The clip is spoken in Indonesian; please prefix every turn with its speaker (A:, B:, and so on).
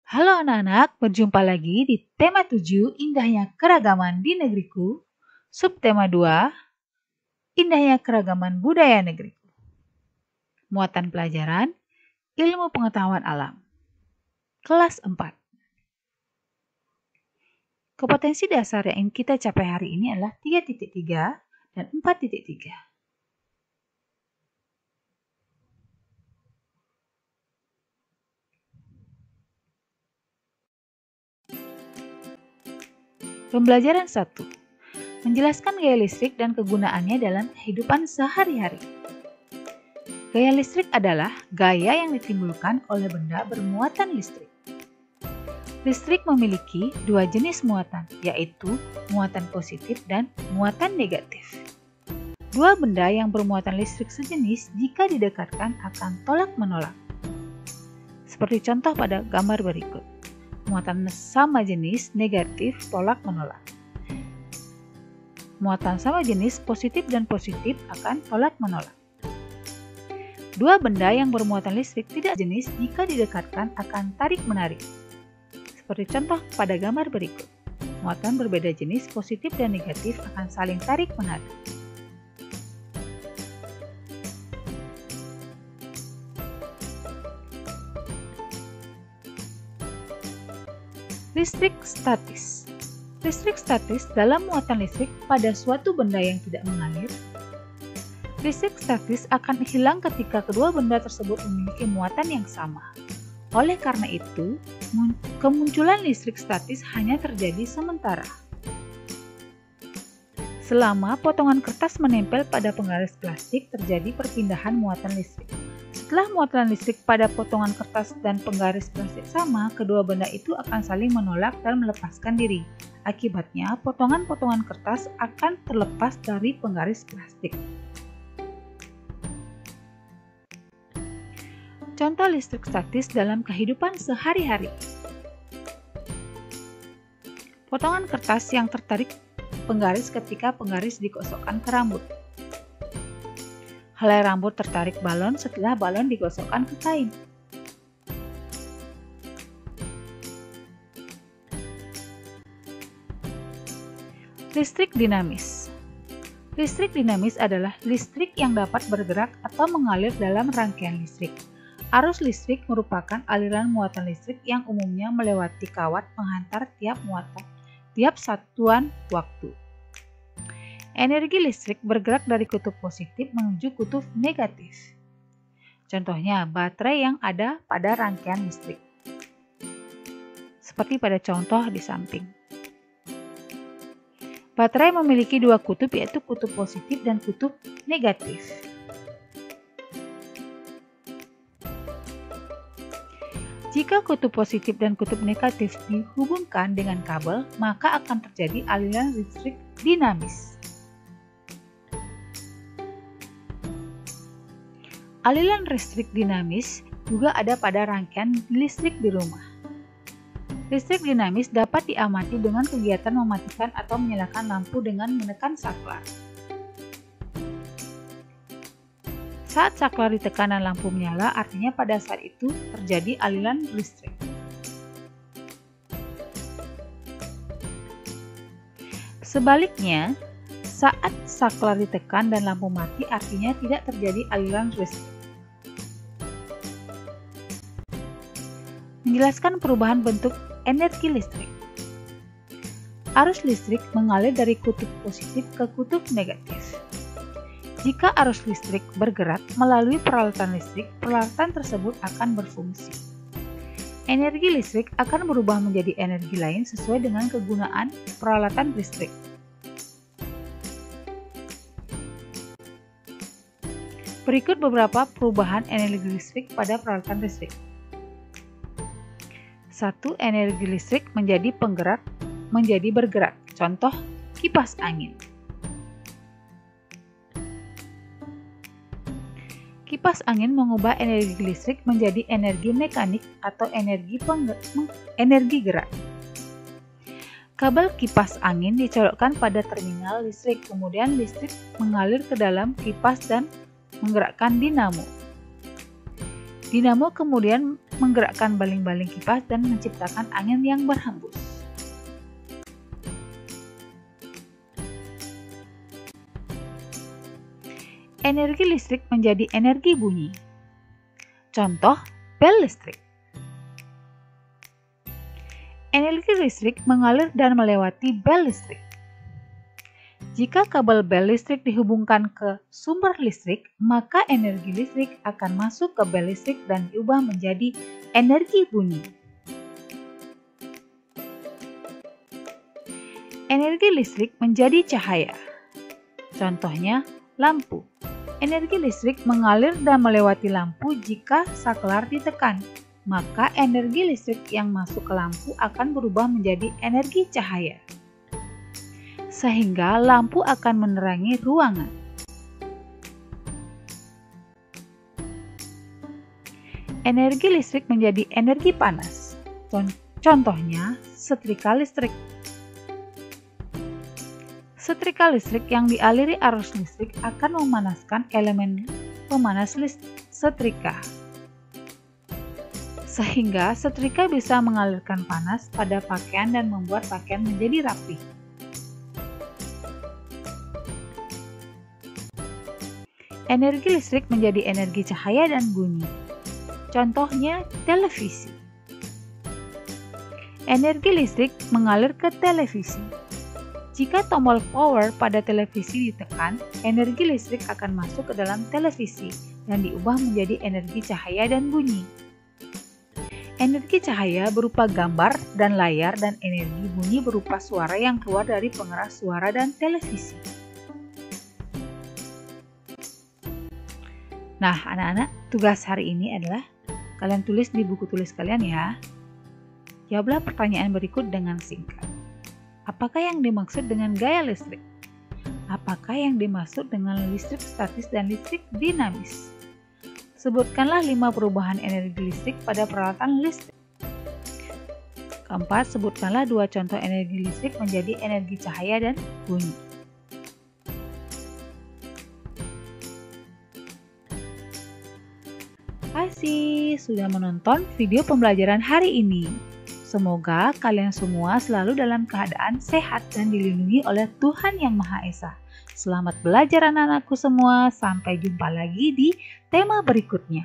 A: Halo anak-anak, berjumpa lagi di tema 7 Indahnya Keragaman di Negeriku, subtema 2 Indahnya Keragaman Budaya Negeriku. Muatan pelajaran Ilmu Pengetahuan Alam. Kelas 4. Kompetensi dasar yang kita capai hari ini adalah 3.3 dan 4.3. Pembelajaran 1. Menjelaskan gaya listrik dan kegunaannya dalam kehidupan sehari-hari. Gaya listrik adalah gaya yang ditimbulkan oleh benda bermuatan listrik. Listrik memiliki dua jenis muatan, yaitu muatan positif dan muatan negatif. Dua benda yang bermuatan listrik sejenis jika didekatkan akan tolak-menolak. Seperti contoh pada gambar berikut. Muatan sama jenis negatif tolak-menolak. Muatan sama jenis positif dan positif akan tolak-menolak. Dua benda yang bermuatan listrik tidak jenis jika didekatkan akan tarik-menarik. Seperti contoh pada gambar berikut. Muatan berbeda jenis positif dan negatif akan saling tarik-menarik. Listrik statis. Listrik statis dalam muatan listrik pada suatu benda yang tidak mengalir. Listrik statis akan hilang ketika kedua benda tersebut memiliki muatan yang sama. Oleh karena itu, kemunculan listrik statis hanya terjadi sementara. Selama potongan kertas menempel pada penggaris plastik, terjadi perpindahan muatan listrik. Setelah muatan listrik pada potongan kertas dan penggaris plastik sama, kedua benda itu akan saling menolak dan melepaskan diri. Akibatnya, potongan-potongan kertas akan terlepas dari penggaris plastik. Contoh listrik statis dalam kehidupan sehari-hari. Potongan kertas yang tertarik penggaris ketika penggaris digosokkan ke rambut. Helai rambut tertarik balon setelah balon digosokkan ke kain. Listrik dinamis. Listrik dinamis adalah listrik yang dapat bergerak atau mengalir dalam rangkaian listrik. Arus listrik merupakan aliran muatan listrik yang umumnya melewati kawat penghantar tiap satuan waktu. Energi listrik bergerak dari kutub positif menuju kutub negatif. Contohnya, baterai yang ada pada rangkaian listrik. Seperti pada contoh di samping. Baterai memiliki dua kutub, yaitu kutub positif dan kutub negatif. Jika kutub positif dan kutub negatif dihubungkan dengan kabel, maka akan terjadi aliran listrik dinamis. Aliran listrik dinamis juga ada pada rangkaian listrik di rumah. Listrik dinamis dapat diamati dengan kegiatan mematikan atau menyalakan lampu dengan menekan saklar. Saat saklar ditekan dan lampu menyala, artinya pada saat itu terjadi aliran listrik. Sebaliknya, saat saklar ditekan dan lampu mati, artinya tidak terjadi aliran listrik. Menjelaskan perubahan bentuk energi listrik. Arus listrik mengalir dari kutub positif ke kutub negatif. Jika arus listrik bergerak melalui peralatan listrik, peralatan tersebut akan berfungsi. Energi listrik akan berubah menjadi energi lain sesuai dengan kegunaan peralatan listrik. Berikut beberapa perubahan energi listrik pada peralatan listrik. 1. Energi listrik menjadi bergerak. Contoh, kipas angin. Kipas angin mengubah energi listrik menjadi energi mekanik atau energi gerak. Kabel kipas angin dicolokkan pada terminal listrik, kemudian listrik mengalir ke dalam kipas dan menggerakkan dinamo. Dinamo kemudian menggerakkan baling-baling kipas dan menciptakan angin yang berhembus. Energi listrik menjadi energi bunyi. Contoh, bel listrik. Energi listrik mengalir dan melewati bel listrik. Jika kabel bel listrik dihubungkan ke sumber listrik, maka energi listrik akan masuk ke bel listrik dan diubah menjadi energi bunyi. Energi listrik menjadi cahaya. Contohnya, lampu. Energi listrik mengalir dan melewati lampu jika saklar ditekan, maka energi listrik yang masuk ke lampu akan berubah menjadi energi cahaya, sehingga lampu akan menerangi ruangan. Energi listrik menjadi energi panas. Contohnya, setrika listrik. Setrika listrik yang dialiri arus listrik akan memanaskan elemen pemanas setrika, sehingga setrika bisa mengalirkan panas pada pakaian dan membuat pakaian menjadi rapi. Energi listrik menjadi energi cahaya dan bunyi. Contohnya, televisi. Energi listrik mengalir ke televisi. Jika tombol power pada televisi ditekan, energi listrik akan masuk ke dalam televisi dan diubah menjadi energi cahaya dan bunyi. Energi cahaya berupa gambar dan layar, dan energi bunyi berupa suara yang keluar dari pengeras suara dan televisi. Nah, anak-anak, tugas hari ini adalah kalian tulis di buku tulis kalian ya. Jawablah pertanyaan berikut dengan singkat. Apakah yang dimaksud dengan gaya listrik? Apakah yang dimaksud dengan listrik statis dan listrik dinamis? Sebutkanlah 5 perubahan energi listrik pada peralatan listrik. Keempat, sebutkanlah 2 contoh energi listrik menjadi energi cahaya dan bunyi. Terima kasih sudah menonton video pembelajaran hari ini. Semoga kalian semua selalu dalam keadaan sehat dan dilindungi oleh Tuhan Yang Maha Esa. Selamat belajar anak-anakku semua, sampai jumpa lagi di tema berikutnya.